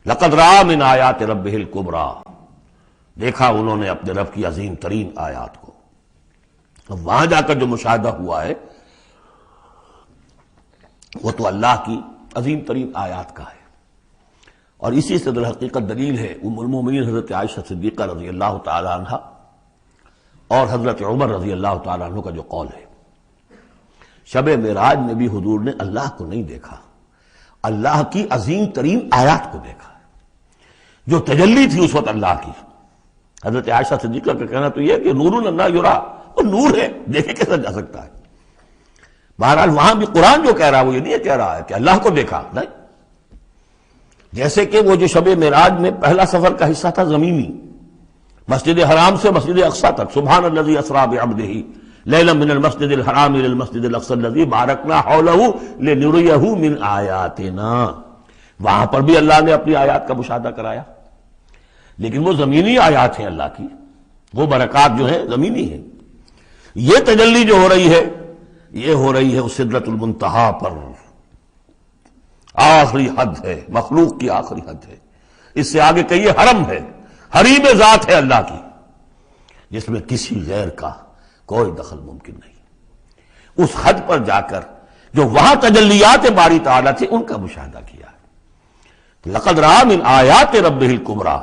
لقد رأى من آیات ربہ الکبریٰ، دیکھا انہوں نے اپنے رب کی عظیم ترین آیات کو۔ اب وہاں جا کر جو مشاہدہ ہوا ہے وہ تو اللہ کی عظیم ترین آیات کا ہے، اور اسی سے در حقیقت دلیل ہے ام المومنین حضرت عائشہ صدیقہ رضی اللہ تعالی عنہ اور حضرت عمر رضی اللہ تعالی عنہ کا جو قول ہے۔ شب معراج میں بھی حضور نے اللہ کو نہیں دیکھا، اللہ کی عظیم ترین آیات کو دیکھا، جو تجلی تھی اس وقت اللہ کی۔ حضرت عائشہ صدیقہ کا کہنا تو یہ کہ نور لا یرا، وہ نور ہے، دیکھے کیسا جا سکتا ہے۔ بہرحال وہاں بھی قرآن جو کہہ رہا ہے وہ یہ نہیں کہہ رہا ہے کہ اللہ کو دیکھا، نہیں، جیسے کہ وہ جو شب معراج میں پہلا سفر کا حصہ تھا زمینی، مسجد حرام سے مسجد اقصی تک، سبحان الذی اسریٰ بعبدہ لیلا من المسجد الحرام الى المسجد الاقصی الذی بارکنا حولہ لنریہ من آیاتنا، وہاں پر بھی اللہ نے اپنی آیات کا مشاہدہ کرایا، لیکن وہ زمینی آیات ہیں اللہ کی، وہ برکات جو ہیں زمینی ہیں۔ یہ تجلی جو ہو رہی ہے یہ ہو رہی ہے اس سدرۃ المنتہا پر، آخری حد ہے، مخلوق کی آخری حد ہے، اس سے آگے کہیے حرم ہے، حریم ذات ہے اللہ کی، جس میں کسی غیر کا کوئی دخل ممکن نہیں۔ اس حد پر جا کر جو وہاں تجلیات باری تعالیٰ تھے ان کا مشاہدہ کیا ہے۔ لقد رأى من آیات ربہ الکبریٰ،